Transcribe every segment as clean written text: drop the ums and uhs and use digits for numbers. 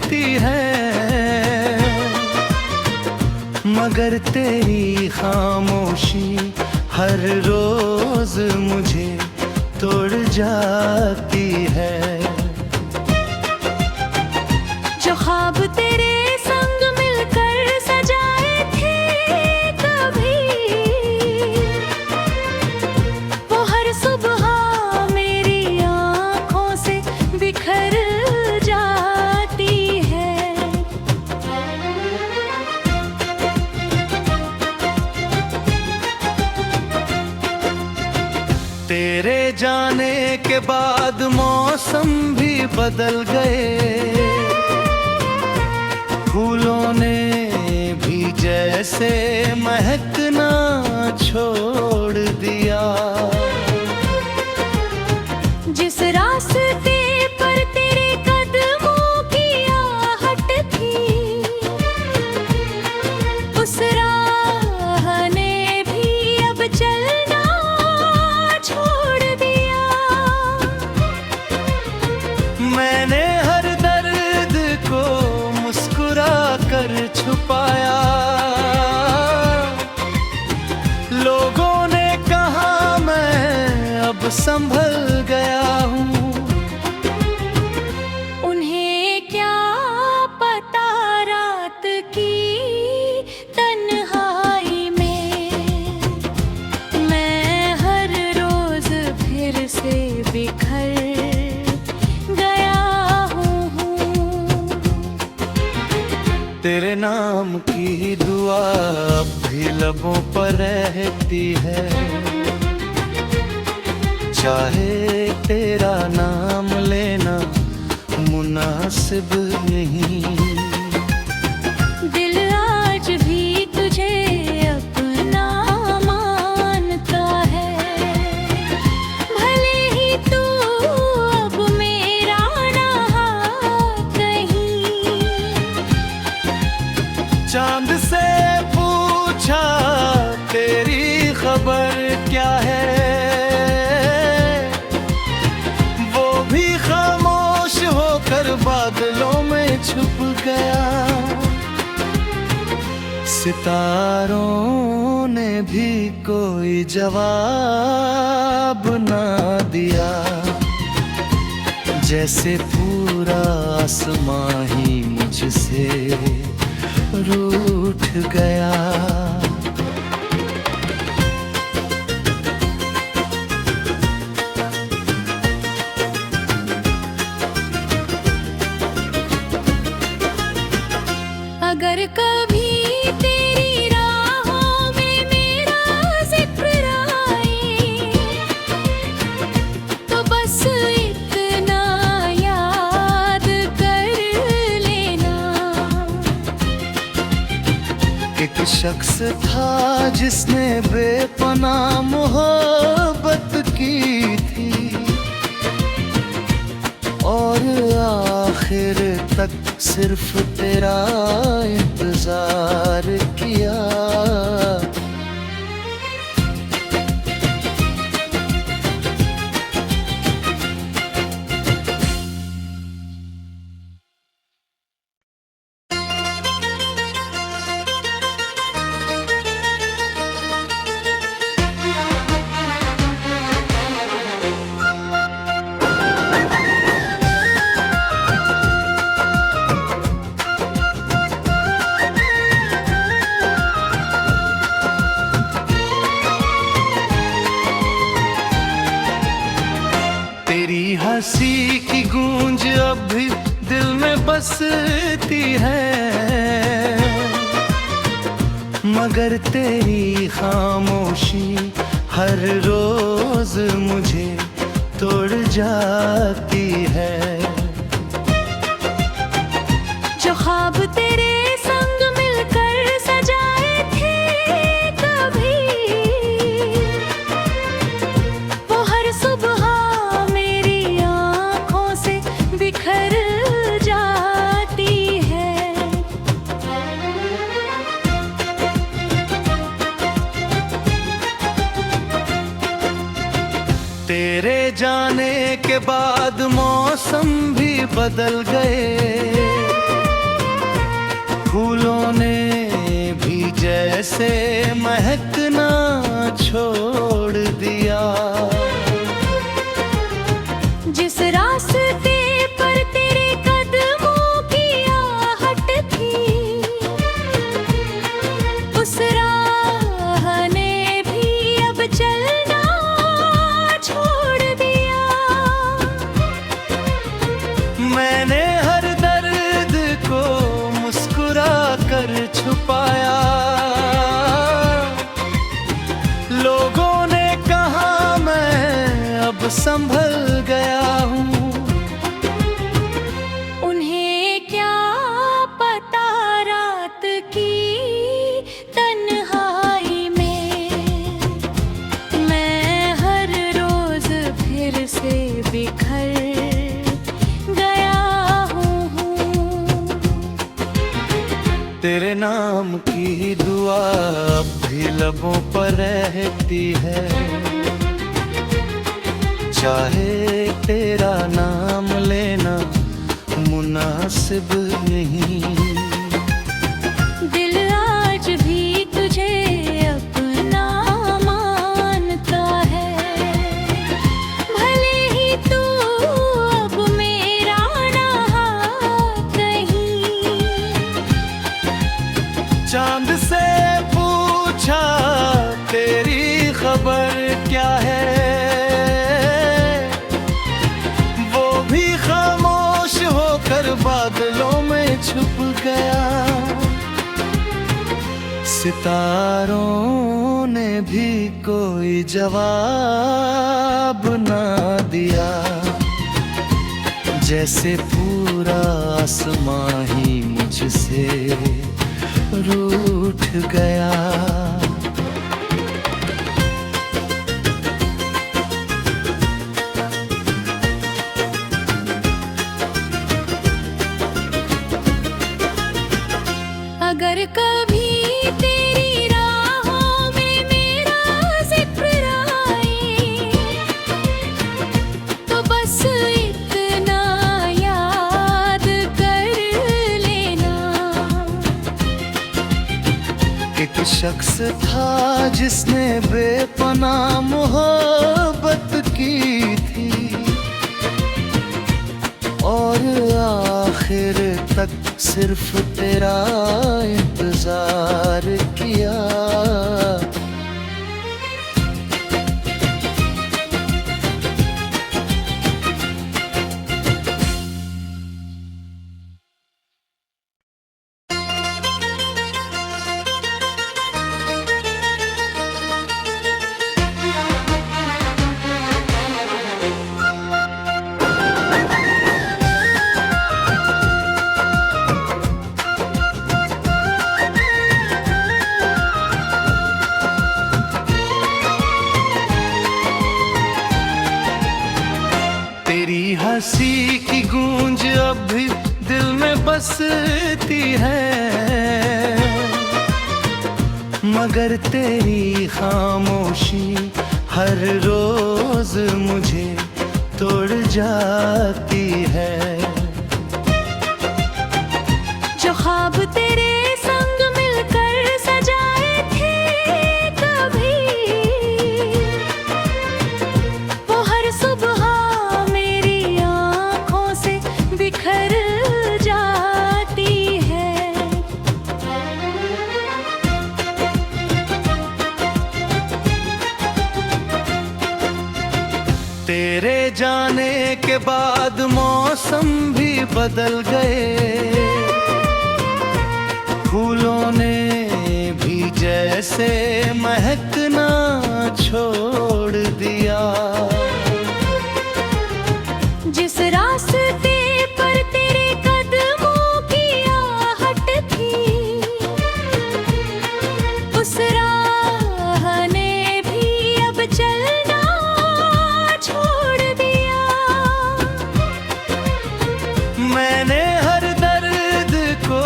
देती है, मगर तेरी खामोशी हर रोज मुझे तोड़ जाती है। जो ख्वाब तेरे संग मिलकर सजाए थे कभी, वो हर सुबह मेरी आँखों से बिखर जाती है। तेरे जाने के बाद मौसम भी बदल गए, फूलों ने भी जैसे महकना छोड़ दिया। जिस रास्ते पर तेरे कदमों की आहट थी, उस राह ने भी अब चलना छोड़ दिया। मैंने हर दर्द को मुस्कुरा कर छुपाया, लोगों ने कहा मैं अब संभल गया हूँ। उन्हें क्या पता रात की तन्हाई में मैं हर रोज फिर से बिखर गया हूँ। तेरे नाम की दुआ अब भी लबों पर रहती है, चाहे तेरा नाम लेना मुनासिब नहीं। दिल आज भी तुझे अपना मानता है, भले ही तू अब मेरा ना कहीं। चांद से पूछा तेरी खबर क्या है, वो भी खामोश होकर बादलों में छुप गया। सितारों ने भी कोई जवाब ना दिया, जैसे पूरा आसमां ही मुझसे रूठ गया। अगर कभी तेरी राहों में मेरा जिक्र आए, तो बस इतना याद कर लेना। एक शख्स था जिसने बेपनाह मोहब्बत की थी, और आखिर तक सिर्फ तेरा इंतजार किया। हंसी की गूंज अब भी दिल में बसती है, मगर तेरी खामोशी हर रोज मुझे तोड़ जाती है। जो ख्वाब तेरे संग मिलकर सजाए थे कभी, वो हर सुबह मेरी आँखों से बिखर जाती है। तेरे जाने के बाद मौसम भी बदल गए, छुपाया। लोगों ने कहा मैं अब संभल गया हूँ। उन्हें क्या पता रात की तन्हाई में मैं हर रोज फिर से बिखर गया हूँ। तेरे नाम की दुआ अब भी लबों पर रहती है, चाहे तेरा नाम लेना मुनासिब नहीं। दिल आज भी तुझे अपना मानता है, भले ही तू अब मेरा ना कहीं। चांद से पूछा तेरी खबर क्या है, वो भी खामोश होकर बादलों में छुप गया। सितारों ने भी कोई जवाब ना दिया, जैसे पूरा आसमां ही मुझसे रूठ गया। अगर कभी तेरी राहों में मेरा जिक्र आए तो बस इतना याद कर लेना। एक शख्स था जिसने बेपनाह मोहब्बत की थी, और आखिर तक सिर्फ तेरा इंतजार किया। तेरी हंसी की गूंज अब भी दिल में बसती है, मगर तेरी खामोशी हर रोज मुझे तोड़ जाती है। जो ख्वाब तेरे संग मिलकर सजाए थे कभी, वो हर सुबह मेरी आँखों से बिखर जाती है। तेरे जाने के बाद मौसम भी बदल गए, फूलों ने भी जैसे महकना छोड़ दिया। जिस रास्ते पर तेरे कदमों की आहट थी, उस राह ने भी अब चलना छोड़ दिया। मैंने हर दर्द को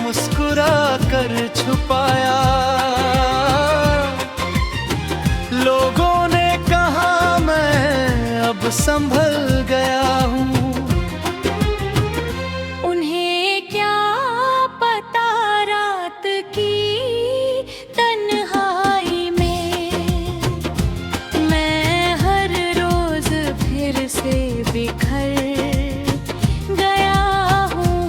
मुस्कुरा कर छुपाया। लोगों ने कहा मैं अब संभल गया हूँ। उन्हें क्या पता रात की तन्हाई में मैं हर रोज फिर से बिखर गया हूँ।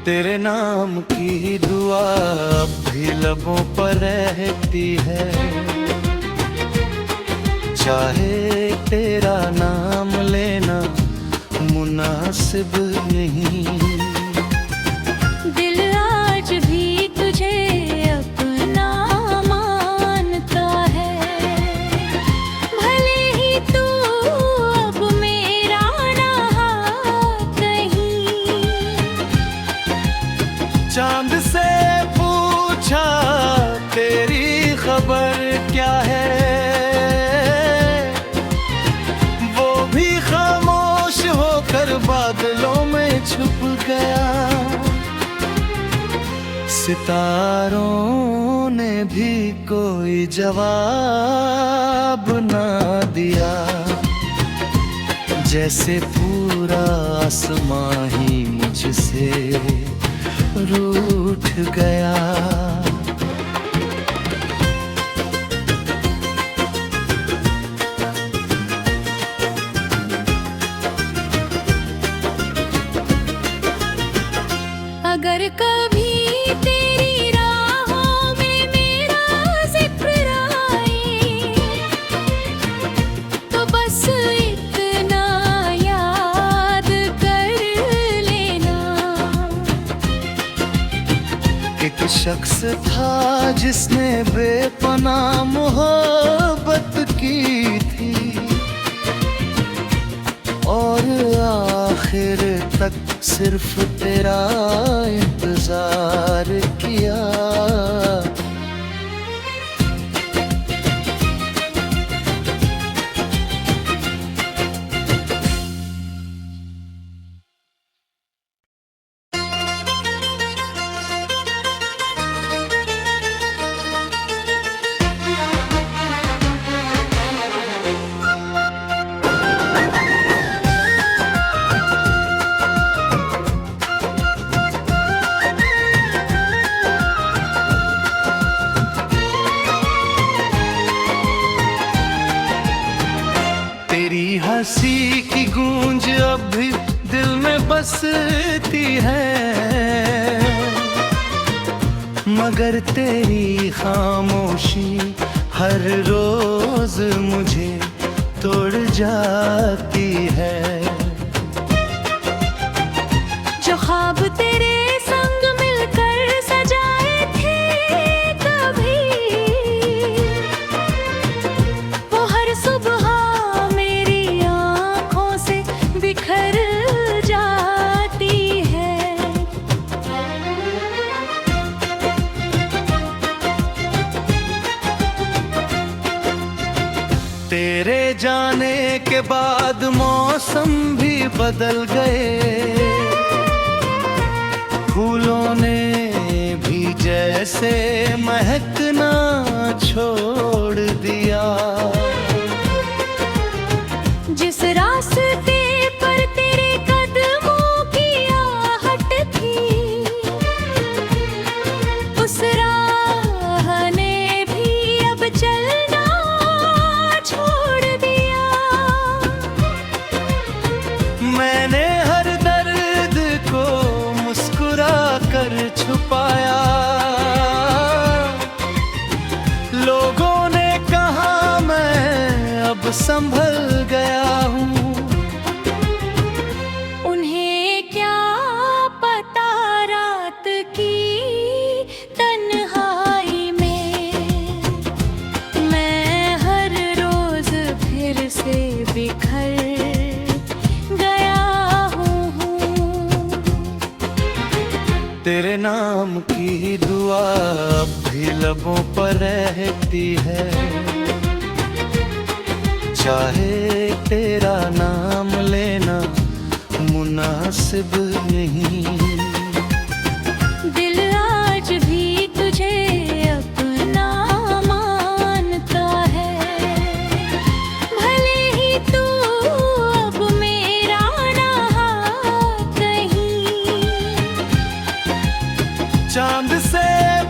तेरे नाम की दुआ अब भी लबों पर रहती है, चाहे तेरा नाम लेना मुनासिब नहीं। बादलों में छुप गया। सितारों ने भी कोई जवाब ना दिया, जैसे पूरा आसमां ही मुझसे रूठ गया। अगर कभी तेरी राहों में मेरा जिक्र आए, तो बस इतना याद कर लेना। एक शख्स था जिसने बेपनाह मोहब्बत की थी, और आखिर तक सिर्फ तेरा इंतजार किया। तेरी हंसी की गूंज अब भी दिल में बसती है, मगर तेरी खामोशी हर रोज मुझे तोड़ जाती है। जो ख्वाब तेरे संग मिलकर सजाए थे कभी, वो हर सुबह मेरी आँखों से बिखर जाती है। तेरे जाने के बाद मौसम भी बदल गए, फूलों ने भी जैसे महकना छोड़ दिया। जिस रास्ते पर तेरे कदमों की आहट थी, उस राह ने भी अब चलना छोड़ दिया। मैंने हर दर्द को मुस्कुरा कर छुपाया, लोगों ने कहा मैं अब संभल गया हूँ। उन्हें क्या पता रात की तन्हाई में मैं हर रोज फिर से बिखर गया हूँ। तेरे नाम की दुआ अब भी लबों पर रहती है, चाहे तेरा नाम लेना मुनासिब नहीं। दिल आज भी तुझे अपना मानता है, भले ही तू अब मेरा ना कहीं। चांद से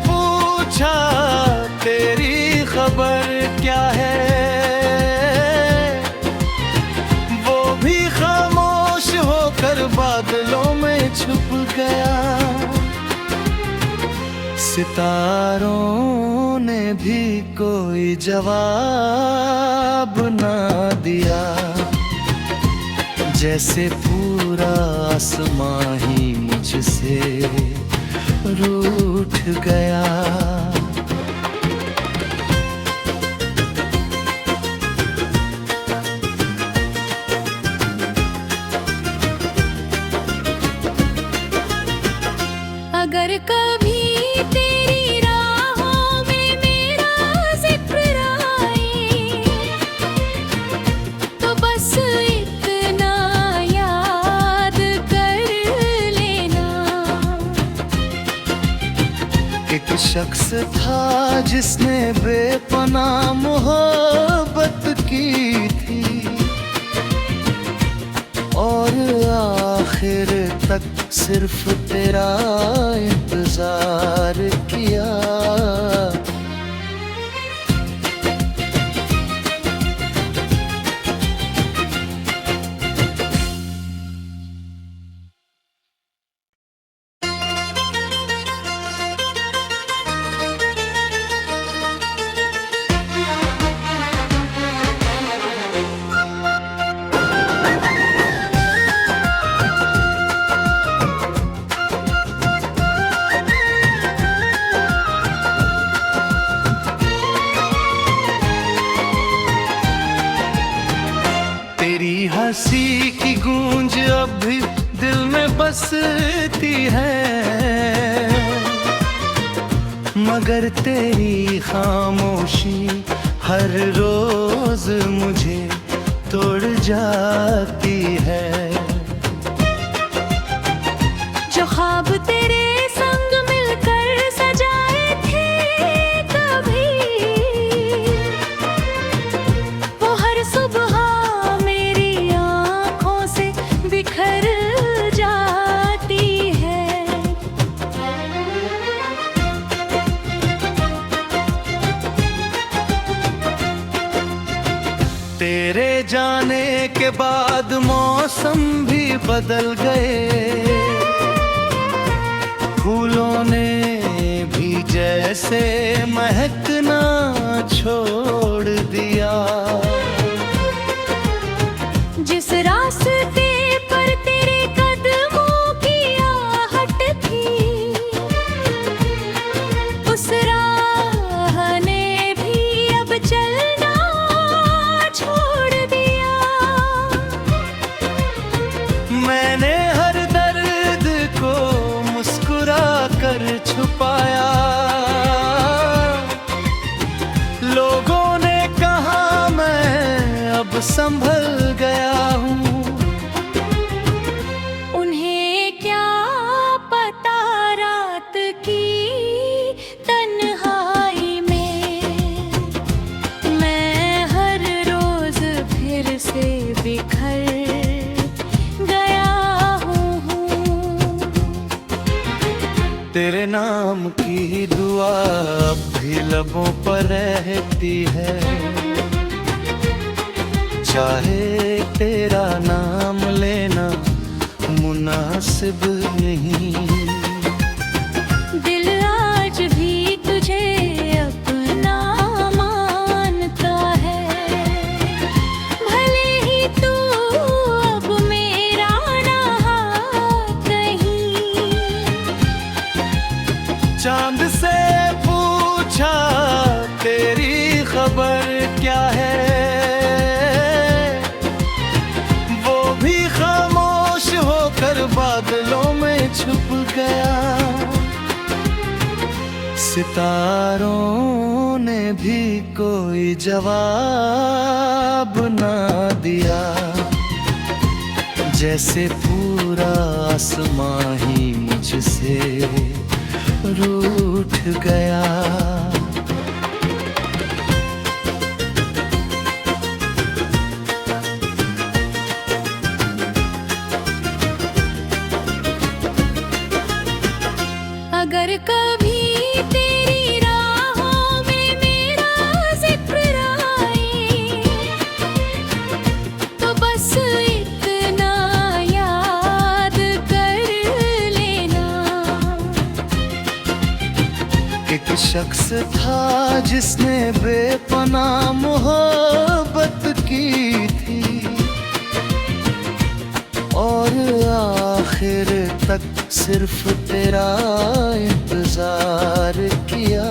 पूछा तेरी खबर क्या है, वो भी खामोश होकर बादलों में छुप गया। सितारों ने भी कोई जवाब ना दिया, जैसे पूरा आसमां ही मुझसे रूठ गया। अगर कभी तेरी राहों में मेरा जिक्र आए, तो बस इतना याद कर शख्स था जिसने बेपनाह मोहब्बत की थी और आखिर तक सिर्फ तेरा इंतजार किया। तेरी हंसी की गूंज अब भी दिल में बसती है, मगर तेरी खामोशी हर रोज मुझे तोड़ जाती है। जो ख्वाब तेरे संग मिलकर सजाए थे कभी, वो हर सुबह मेरी आँखों से बिखर जाती है। तेरे जाने के बाद मौसम भी बदल गए, फूलों ने भी जैसे महकना छोड़ दिया। जिस रास्ते पर तेरे कदमों की आहट थी, उस राह ने भी अब चलना छोड़ दिया। मैंने हर दर्द को मुस्कुरा कर छुपाया, लोगों ने कहा मैं अब संभल गया हूँ। उन्हें क्या पता रात की तन्हाई में मैं हर रोज फिर से बिखर गया हूँ। तेरे नाम की दुआ अब भी लबों पर रहती है, चाहे तेरा नाम लेना मुनासिब नहीं। दिल आज भी तुझे अपना मानता है, भले ही तू अब मेरा ना कहीं। चांद से पूछा तेरी खबर क्या है, वो भी खामोश होकर बादलों में छुप गया। सितारों ने भी कोई जवाब ना दिया, जैसे पूरा आसमां ही मुझसे रूठ गया। अगर कभी तेरी राहों में मेरा जिक्र आए, तो बस इतना याद कर लेना। एक शख्स था जिसने बेपनाह मोहब्बत की थी और आखिर तक सिर्फ तेरा इंतजार किया।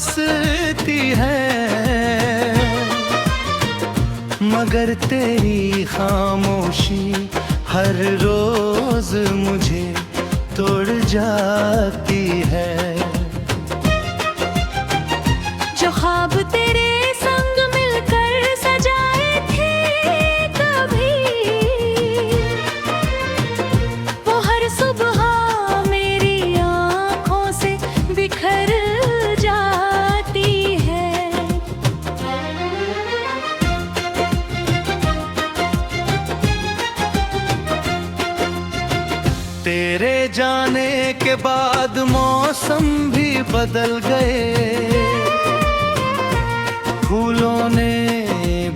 बसती है, मगर तेरी खामोशी हर रोज मुझे तोड़ जाती है। जो ख्वाब तेरे संग मिलकर सजाए थे कभी, वो हर सुबह मेरी आँखों से बिखर जाती है। तेरे जाने के बाद मौसम भी बदल गए, फूलों ने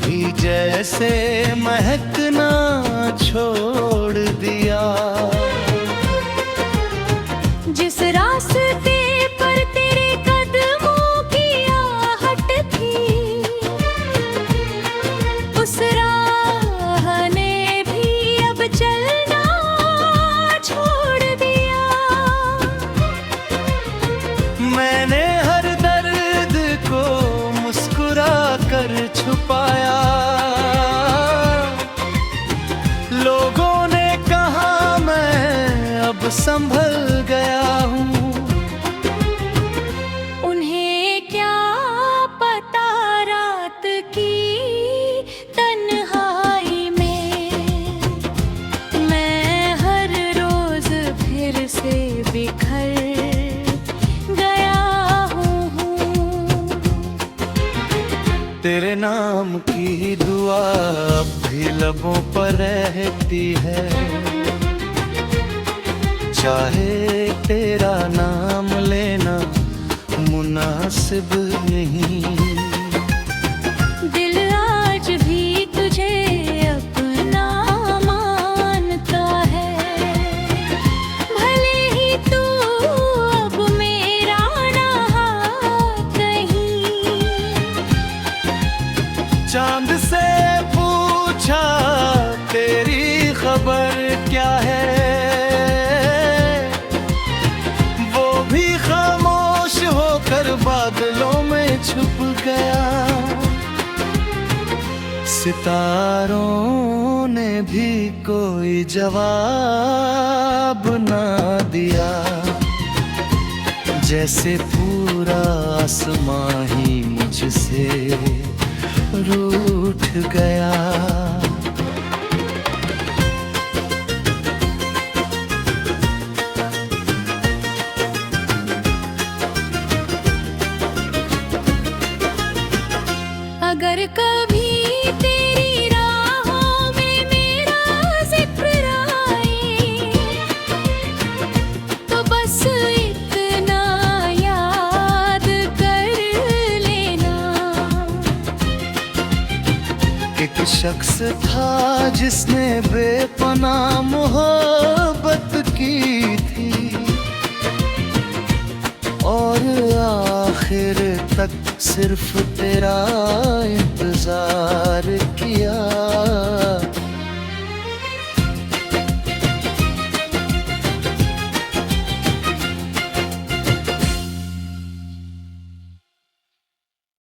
भी जैसे महकना छोड़ दिया। जिस रास्ते पर तेरे कदमों की आहट थी, उस राह ने भी अब चलना छोड़ दिया। मैंने हर दर्द को मुस्कुरा कर छुपाया, लोगों ने कहा मैं अब संभल गया हूँ। उन्हें क्या पता रात की तन्हाई में मैं हर रोज फिर से बिखर गया हूँ। तेरे नाम की दुआ अब भी लबों पर रहती है, चाहे तेरा नाम लेना मुनासिब नहीं। दिल आज भी तुझे अपना मानता है, भले ही तू अब मेरा ना कहीं। चांद से पूछा तेरी खबर क्या है, वो भी खामोश होकर बादलों में छुप गया। सितारों ने भी कोई जवाब ना दिया, जैसे पूरा आसमां ही मुझसे रूठ गया। अगर कभी तेरी राहों में मेरा जिक्र आए, तो बस इतना याद कर लेना। एक शख्स था जिसने बेपनाह मोहब्बत की थी, और आखिर तक सिर्फ तेरा इंतजार किया।